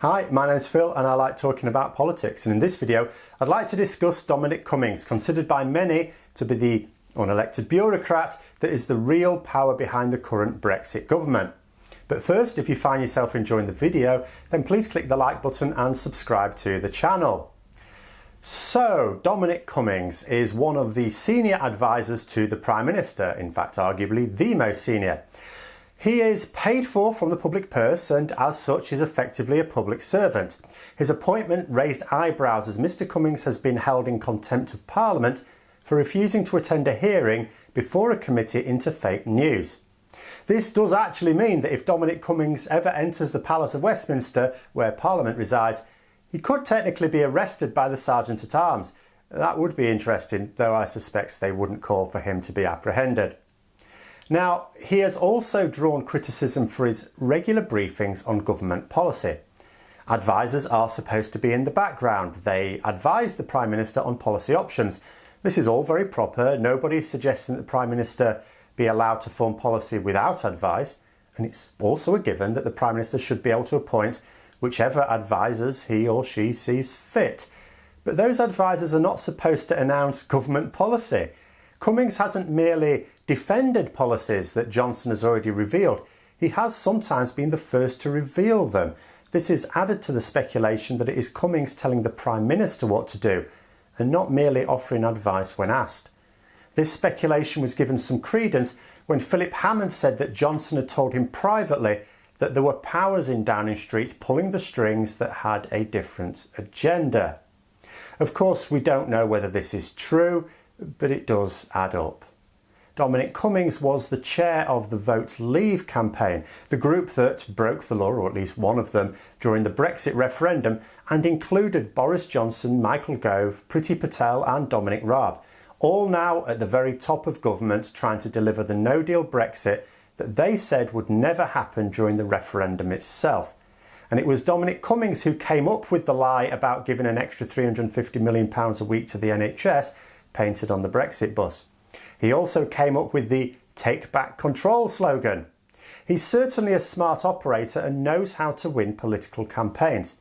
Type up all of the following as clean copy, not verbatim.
Hi, my name's Phil and I like talking about politics, and in this video I'd like to discuss Dominic Cummings, considered by many to be the unelected bureaucrat that is the real power behind the current Brexit government. But first, if you find yourself enjoying the video, then please click the like button and subscribe to the channel. So, Dominic Cummings is one of the senior advisors to the Prime Minister, in fact arguably the most senior. He is paid for from the public purse and as such is effectively a public servant. His appointment raised eyebrows as Mr Cummings has been held in contempt of Parliament for refusing to attend a hearing before a committee into fake news. This does actually mean that if Dominic Cummings ever enters the Palace of Westminster, where Parliament resides, he could technically be arrested by the Sergeant-at-Arms. That would be interesting, though I suspect they wouldn't call for him to be apprehended. Now, he has also drawn criticism for his regular briefings on government policy. Advisors are supposed to be in the background. They advise the Prime Minister on policy options. This is all very proper. Nobody is suggesting that the Prime Minister be allowed to form policy without advice, and it's also a given that the Prime Minister should be able to appoint whichever advisors he or she sees fit. But those advisors are not supposed to announce government policy. Cummings hasn't merely defended policies that Johnson has already revealed, he has sometimes been the first to reveal them. This is added to the speculation that it is Cummings telling the Prime Minister what to do, and not merely offering advice when asked. This speculation was given some credence when Philip Hammond said that Johnson had told him privately that there were powers in Downing Street pulling the strings that had a different agenda. Of course, we don't know whether this is true, but it does add up. Dominic Cummings was the chair of the Vote Leave campaign, the group that broke the law, or at least one of them, during the Brexit referendum, and included Boris Johnson, Michael Gove, Priti Patel and Dominic Raab, all now at the very top of government trying to deliver the no-deal Brexit that they said would never happen during the referendum itself. And it was Dominic Cummings who came up with the lie about giving an extra £350 million a week to the NHS, painted on the Brexit bus. He also came up with the "Take Back Control" slogan. He's certainly a smart operator and knows how to win political campaigns.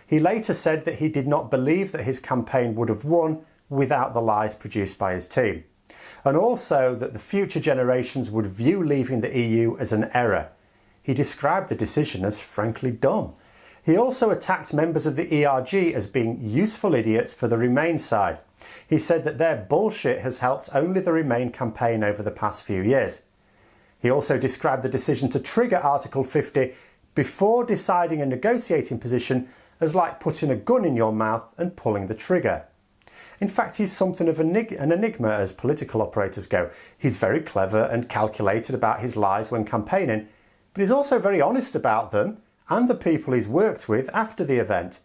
He later said that he did not believe that his campaign would have won without the lies produced by his team, and also that the future generations would view leaving the EU as an error. He described the decision as frankly dumb. He also attacked members of the ERG as being useful idiots for the Remain side. He said that their bullshit has helped only the Remain campaign over the past few years. He also described the decision to trigger Article 50 before deciding a negotiating position as like putting a gun in your mouth and pulling the trigger. In fact, he's something of an enigma as political operators go. He's very clever and calculated about his lies when campaigning, but he's also very honest about them and the people he's worked with after the event.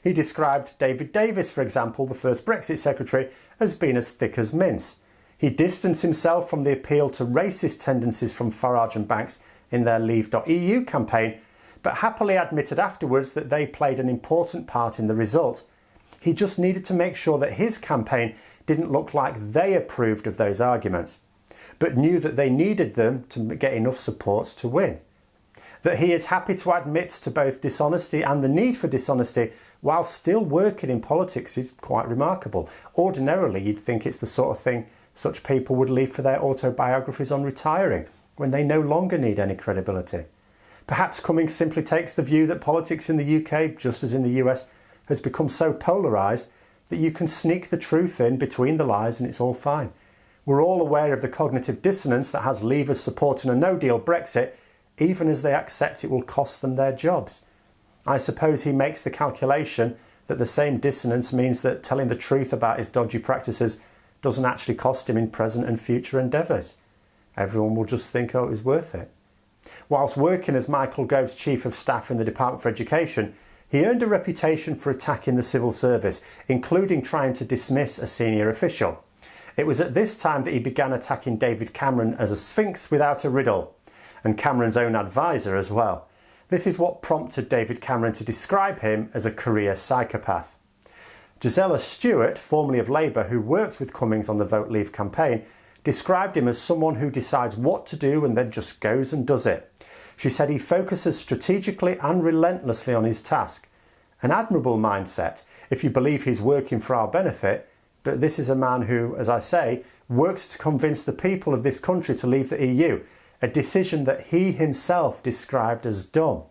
He described David Davis, for example, the first Brexit secretary, as being as thick as mince. He distanced himself from the appeal to racist tendencies from Farage and Banks in their Leave.eu campaign, but happily admitted afterwards that they played an important part in the result. He just needed to make sure that his campaign didn't look like they approved of those arguments, but knew that they needed them to get enough support to win. That he is happy to admit to both dishonesty and the need for dishonesty while still working in politics is quite remarkable. Ordinarily, you'd think it's the sort of thing such people would leave for their autobiographies on retiring, when they no longer need any credibility. Perhaps Cummings simply takes the view that politics in the UK, just as in the US, has become so polarised that you can sneak the truth in between the lies and it's all fine. We're all aware of the cognitive dissonance that has Leavers supporting a no-deal Brexit, even as they accept it will cost them their jobs. I suppose he makes the calculation that the same dissonance means that telling the truth about his dodgy practices doesn't actually cost him in present and future endeavours. Everyone will just think, oh, it was worth it. Whilst working as Michael Gove's Chief of Staff in the Department for Education, he earned a reputation for attacking the civil service, including trying to dismiss a senior official. It was at this time that he began attacking David Cameron as a sphinx without a riddle, and Cameron's own advisor as well. This is what prompted David Cameron to describe him as a career psychopath. Gisela Stewart, formerly of Labour, who worked with Cummings on the Vote Leave campaign, described him as someone who decides what to do and then just goes and does it. She said he focuses strategically and relentlessly on his task. An admirable mindset if you believe he's working for our benefit, but this is a man who, as I say, works to convince the people of this country to leave the EU, a decision that he himself described as dumb.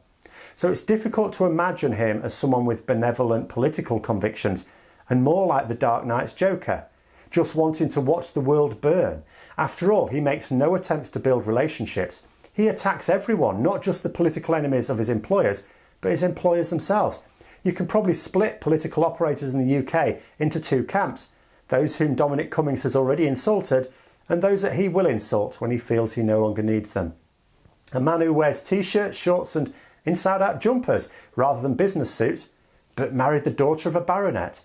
So it's difficult to imagine him as someone with benevolent political convictions and more like the Dark Knight's Joker, just wanting to watch the world burn. After all, he makes no attempts to build relationships. He attacks everyone, not just the political enemies of his employers, but his employers themselves. You can probably split political operators in the UK into two camps, those whom Dominic Cummings has already insulted and those that he will insult when he feels he no longer needs them. A man who wears t-shirts, shorts and inside-out jumpers rather than business suits, but married the daughter of a baronet.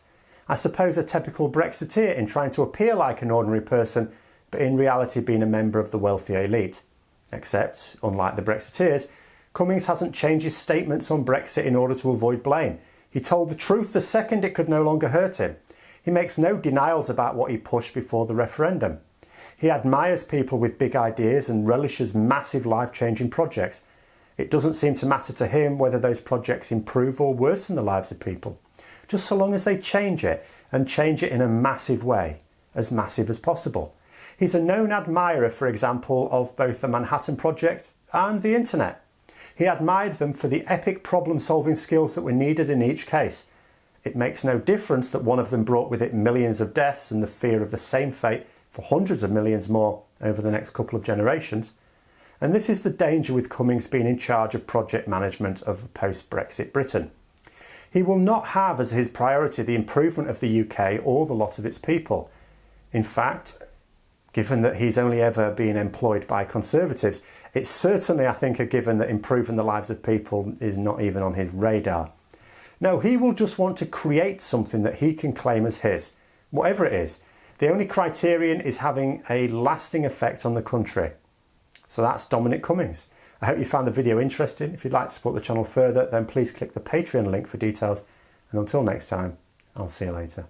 I suppose a typical Brexiteer in trying to appear like an ordinary person, but in reality being a member of the wealthy elite. Except, unlike the Brexiteers, Cummings hasn't changed his statements on Brexit in order to avoid blame. He told the truth the second it could no longer hurt him. He makes no denials about what he pushed before the referendum. He admires people with big ideas and relishes massive life-changing projects. It doesn't seem to matter to him whether those projects improve or worsen the lives of people, just so long as they change it, and change it in a massive way, as massive as possible. He's a known admirer, for example, of both the Manhattan Project and the internet. He admired them for the epic problem-solving skills that were needed in each case. It makes no difference that one of them brought with it millions of deaths and the fear of the same fate for hundreds of millions more over the next couple of generations. And this is the danger with Cummings being in charge of project management of post-Brexit Britain. He will not have as his priority the improvement of the UK or the lot of its people. In fact, given that he's only ever been employed by Conservatives, it's certainly, I think, a given that improving the lives of people is not even on his radar. No, he will just want to create something that he can claim as his, whatever it is. The only criterion is having a lasting effect on the country. So that's Dominic Cummings. I hope you found the video interesting. If you'd like to support the channel further, then please click the Patreon link for details. And until next time, I'll see you later.